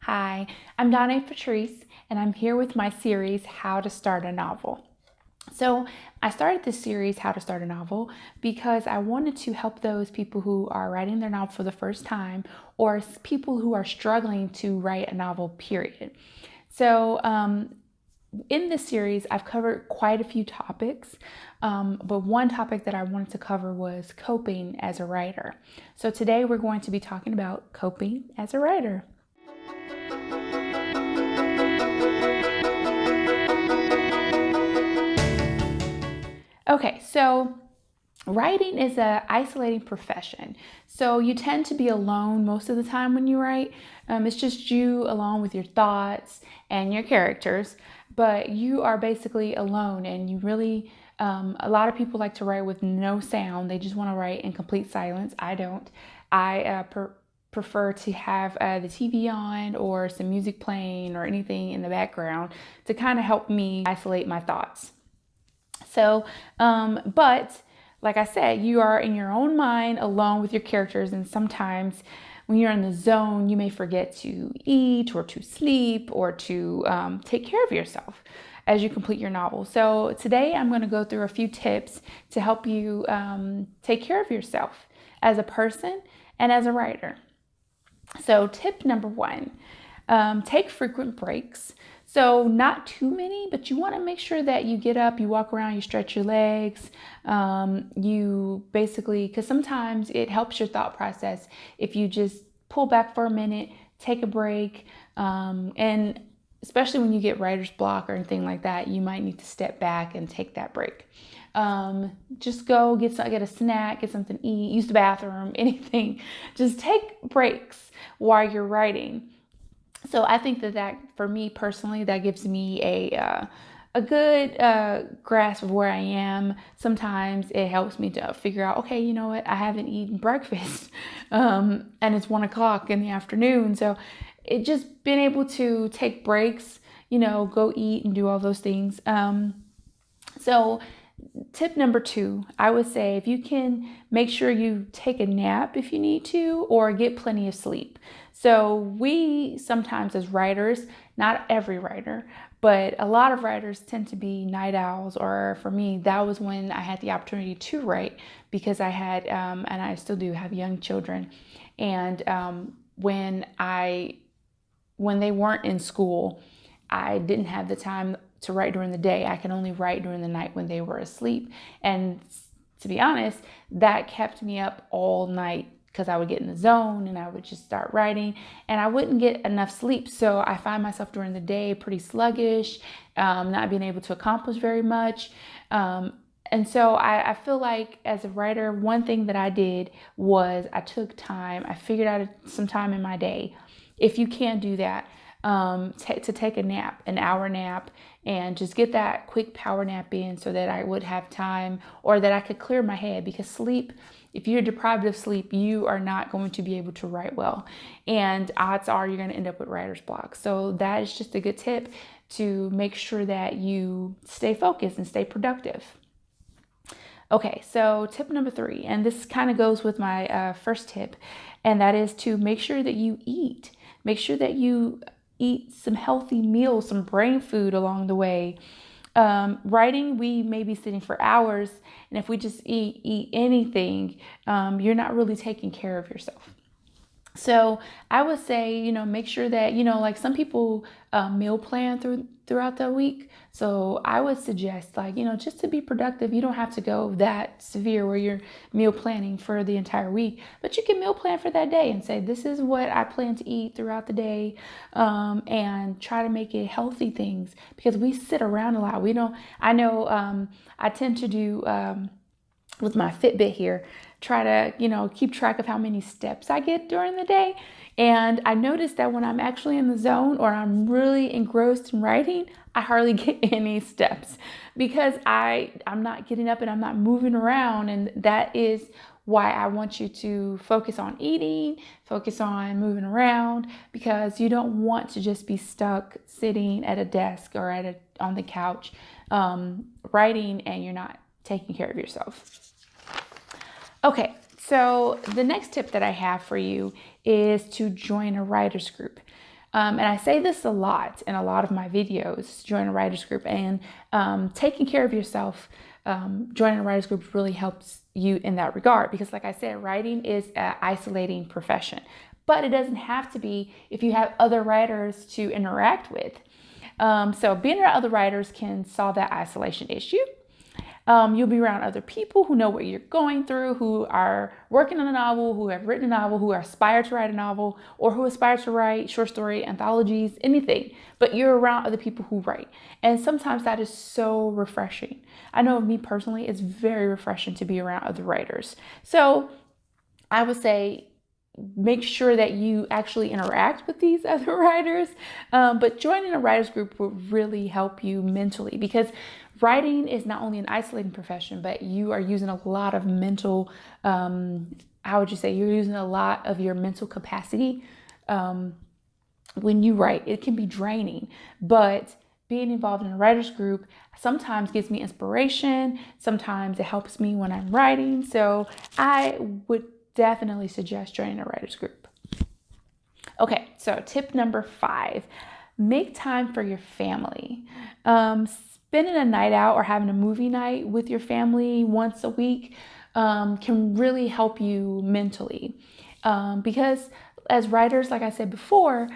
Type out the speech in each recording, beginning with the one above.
Hi, I'm Donnee Patrese, and I'm here with my series, How to Start a Novel. So I started this series, How to Start a Novel, because I wanted to help those people who are writing their novel for the first time, or people who are struggling to write a novel, period. So in this series, I've covered quite a few topics, but one topic that I wanted to cover was coping as a writer. So today we're going to be talking about coping as a writer. Okay, so writing is an isolating profession. So you tend to be alone most of the time when you write. It's just you alone with your thoughts and your characters, but you are basically alone, and you really, a lot of people like to write with no sound. They just want to write in complete silence. I don't. I prefer to have the TV on or some music playing or anything in the background to kind of help me isolate my thoughts. So, but like I said, you are in your own mind alone with your characters, and sometimes when you're in the zone, you may forget to eat or to sleep or to take care of yourself as you complete your novel. So today I'm going to go through a few tips to help you take care of yourself as a person and as a writer. So tip number one, take frequent breaks. So not too many, but you want to make sure that you get up, you walk around, you stretch your legs. You basically, because sometimes it helps your thought process if you just pull back for a minute, take a break, and especially when you get writer's block or anything like that, you might need to step back and take that break. Just go get a snack, get something to eat, use the bathroom, anything. Just take breaks while you're writing. So I think that for me personally, that gives me a good grasp of where I am. Sometimes it helps me to figure out, okay, you know what, I haven't eaten breakfast, and it's 1 o'clock in the afternoon. So it just been able to take breaks, go eat and do all those things. So tip number two, I would say if you can make sure you take a nap if you need to, or get plenty of sleep. So we sometimes as writers, not every writer, but a lot of writers tend to be night owls, or for me, that was when I had the opportunity to write because I had, and I still do have young children. And when they weren't in school, I didn't have the time to write during the day. I can only write during the night when they were asleep. And to be honest, that kept me up all night because I would get in the zone and I would just start writing and I wouldn't get enough sleep. So I find myself during the day pretty sluggish, not being able to accomplish very much. And so I feel like as a writer, one thing that I did was I took time, I figured out some time in my day. If you can't do that, to take a nap, an hour nap, and just get that quick power nap in so that I would have time, or that I could clear my head, because sleep, if you're deprived of sleep, you are not going to be able to write well, and odds are you're going to end up with writer's block. So that is just a good tip to make sure that you stay focused and stay productive. Okay, so tip number three, and this kind of goes with my first tip, and that is to make sure that you eat. Make sure that you eat some healthy meals, some brain food along the way. Writing, we may be sitting for hours, and if we just eat anything, you're not really taking care of yourself. So I would say, make sure that, like some people meal plan throughout the week. So I would suggest, just to be productive, you don't have to go that severe where you're meal planning for the entire week, but you can meal plan for that day and say, this is what I plan to eat throughout the day, and try to make it healthy things, because we sit around a lot. I tend to do, with my Fitbit here, try to, keep track of how many steps I get during the day. And I noticed that when I'm actually in the zone or I'm really engrossed in writing, I hardly get any steps because I'm not getting up and I'm not moving around. And that is why I want you to focus on eating, focus on moving around, because you don't want to just be stuck sitting at a desk or on the couch writing, and you're not taking care of yourself. Okay, so the next tip that I have for you is to join a writer's group. And I say this a lot in a lot of my videos, join a writer's group, and taking care of yourself, joining a writer's group really helps you in that regard, because like I said, writing is an isolating profession, but it doesn't have to be if you have other writers to interact with. So being around other writers can solve that isolation issue. You'll be around other people who know what you're going through, who are working on a novel, who have written a novel, who aspire to write a novel, or who aspire to write short story anthologies, anything. But you're around other people who write. And sometimes that is so refreshing. I know me personally, it's very refreshing to be around other writers. So I would say, make sure that you actually interact with these other writers. But joining a writer's group will really help you mentally, because writing is not only an isolating profession, but you are using a lot of mental, how would you say, you're using a lot of your mental capacity when you write. It can be draining, but being involved in a writer's group sometimes gives me inspiration. Sometimes it helps me when I'm writing. So I would definitely suggest joining a writer's group. Okay, so tip number 5, make time for your family. Spending a night out or having a movie night with your family once a week can really help you mentally. Because as writers, like I said before,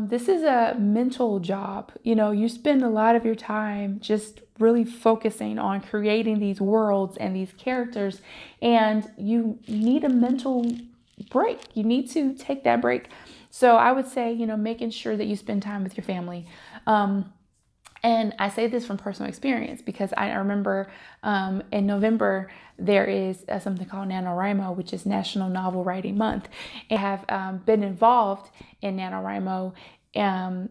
this is a mental job. You know, you spend a lot of your time just really focusing on creating these worlds and these characters, and you need a mental break. You need to take that break. So I would say, you know, making sure that you spend time with your family. And I say this from personal experience, because I remember in November, there is something called NaNoWriMo, which is National Novel Writing Month. I have been involved in NaNoWriMo a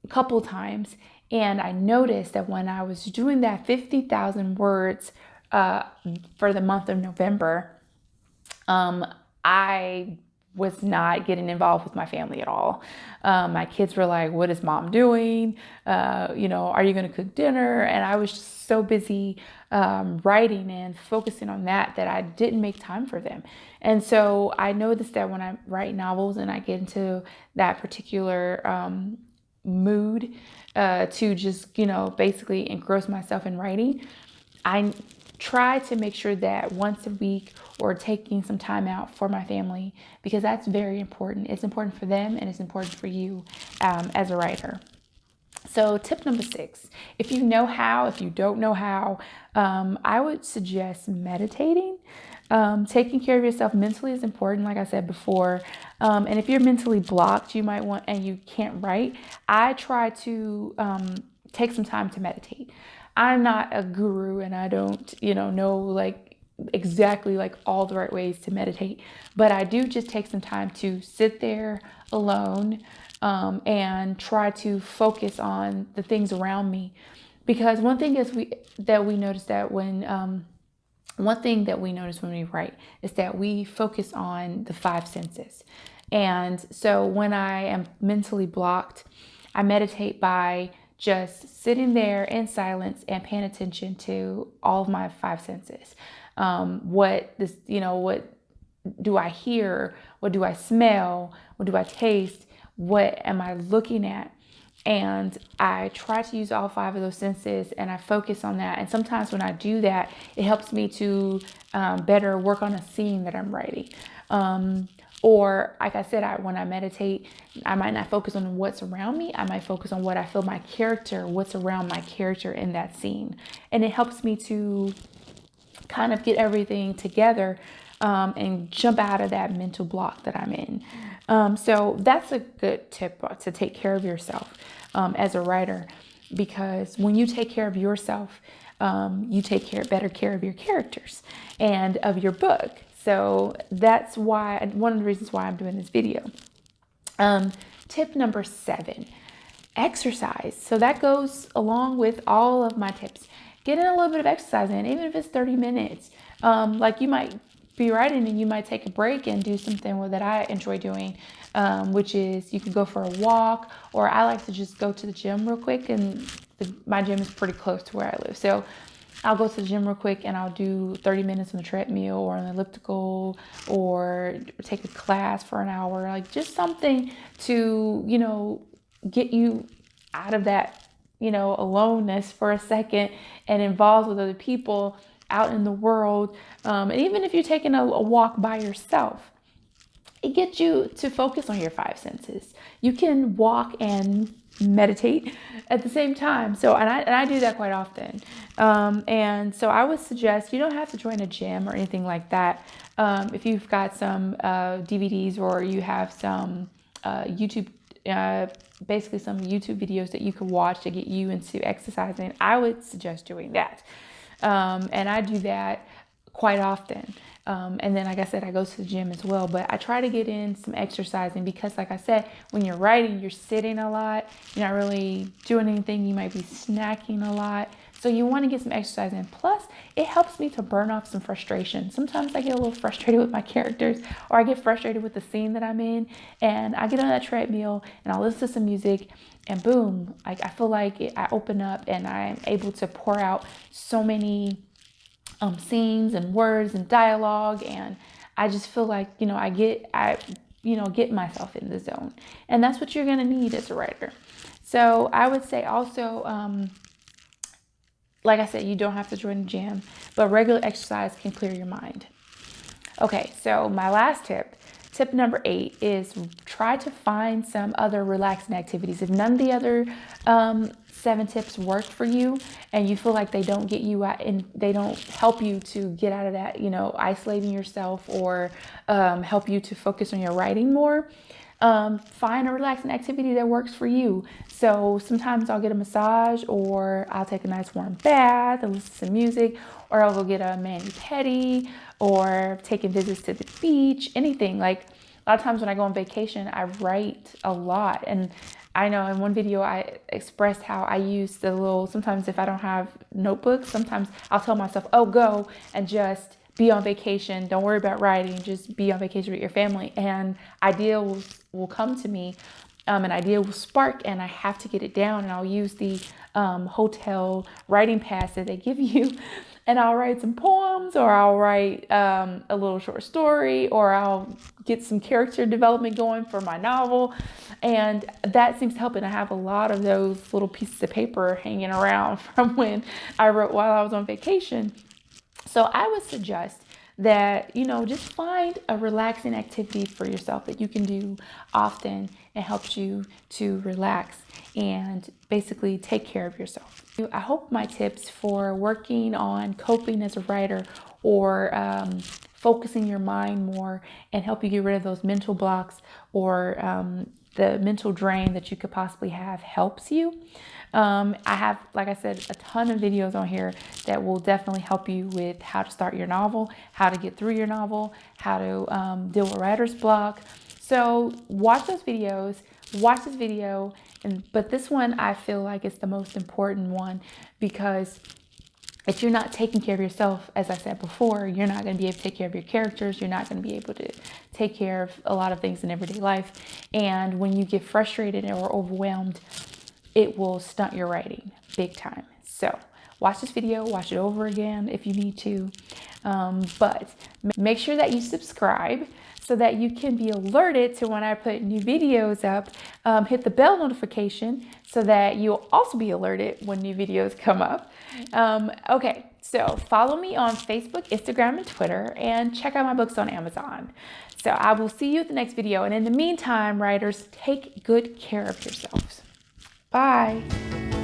couple times, and I noticed that when I was doing that 50,000 words for the month of November, I was not getting involved with my family at all. My kids were like, what is mom doing? Are you going to cook dinner? And I was just so busy writing and focusing on that I didn't make time for them. And so I noticed that when I write novels and I get into that particular mood to just, basically engross myself in writing, I try to make sure that once a week or taking some time out for my family, because that's very important. It's important for them and it's important for you as a writer. So tip number 6, if you know how, if you don't know how, I would suggest meditating. Taking care of yourself mentally is important, like I said before. And if you're mentally blocked, you might want, and you can't write, I try to take some time to meditate. I'm not a guru and I don't, know like exactly like all the right ways to meditate, but I do just take some time to sit there alone and try to focus on the things around me. Because one thing we notice when we write is that we focus on the 5 senses. And so when I am mentally blocked, I meditate by just sitting there in silence and paying attention to all of my 5 senses. What do I hear? What do I smell? What do I taste? What am I looking at? And I try to use all 5 of those senses and I focus on that. And sometimes when I do that, it helps me to better work on a scene that I'm writing. Or like I said, when I meditate, I might not focus on what's around me. I might focus on what I feel what's around my character in that scene. And it helps me to kind of get everything together and jump out of that mental block that I'm in. So that's a good tip to take care of yourself as a writer, because when you take care of yourself, you take better care of your characters and of your book. So that's one of the reasons why I'm doing this video. Tip number 7, exercise. So that goes along with all of my tips. Get in a little bit of exercise in, even if it's 30 minutes. Like you might be writing and you might take a break and do something that I enjoy doing, which is you could go for a walk, or I like to just go to the gym real quick, and my gym is pretty close to where I live. So I'll go to the gym real quick and I'll do 30 minutes on the treadmill or on the elliptical, or take a class for an hour, like just something to, get you out of that, aloneness for a second and involved with other people out in the world. And even if you're taking a walk by yourself, it gets you to focus on your five senses. You can walk and meditate at the same time. So, and I do that quite often. And so I would suggest, you don't have to join a gym or anything like that. If you've got some DVDs or you have some YouTube, basically some YouTube videos that you can watch to get you into exercising, I would suggest doing that. And I do that quite often. And then, like I said, I go to the gym as well, but I try to get in some exercising because, like I said, when you're writing, you're sitting a lot. You're not really doing anything. You might be snacking a lot. So you want to get some exercise in. Plus, it helps me to burn off some frustration. Sometimes I get a little frustrated with my characters, or I get frustrated with the scene that I'm in, and I get on that treadmill and I'll listen to some music, and boom, I feel like I open up and I'm able to pour out so many scenes and words and dialogue, and I just feel like I get myself in the zone, and that's what you're gonna need as a writer. So I would say also, like I said, you don't have to join a gym, but regular exercise can clear your mind. Okay, so my last tip number 8 is try to find some other relaxing activities. If none of the other 7 tips work for you and you feel like they don't get you out and they don't help you to get out of that, isolating yourself or help you to focus on your writing more, find a relaxing activity that works for you. So sometimes I'll get a massage, or I'll take a nice warm bath and listen to music, or I'll go get a mani-pedi, or taking visits to the beach, anything. Like a lot of times when I go on vacation, I write a lot. And I know in one video I expressed how I use the sometimes if I don't have notebooks, sometimes I'll tell myself, oh, go and just be on vacation. Don't worry about writing. Just be on vacation with your family. And ideas will come to me. An idea will spark and I have to get it down, and I'll use the hotel writing pads that they give you, and I'll write some poems, or I'll write a little short story, or I'll get some character development going for my novel, and that seems to help. And I have a lot of those little pieces of paper hanging around from when I wrote while I was on vacation. So I would suggest that, just find a relaxing activity for yourself that you can do often and helps you to relax and basically take care of yourself. I hope my tips for working on coping as a writer, or focusing your mind more and help you get rid of those mental blocks or the mental drain that you could possibly have, helps you. I have, like I said, a ton of videos on here that will definitely help you with how to start your novel, how to get through your novel, how to deal with writer's block. So watch those videos, watch this video, but this one I feel like is the most important one, because if you're not taking care of yourself, as I said before, you're not going to be able to take care of your characters. You're not going to be able to take care of a lot of things in everyday life. And when you get frustrated or overwhelmed, it will stunt your writing big time. So watch this video, watch it over again if you need to. But make sure that you subscribe so that you can be alerted to when I put new videos up. Hit the bell notification so that you'll also be alerted when new videos come up. Okay, so follow me on Facebook, Instagram, and Twitter, and check out my books on Amazon. So I will see you at the next video. And in the meantime, writers, take good care of yourselves. Bye.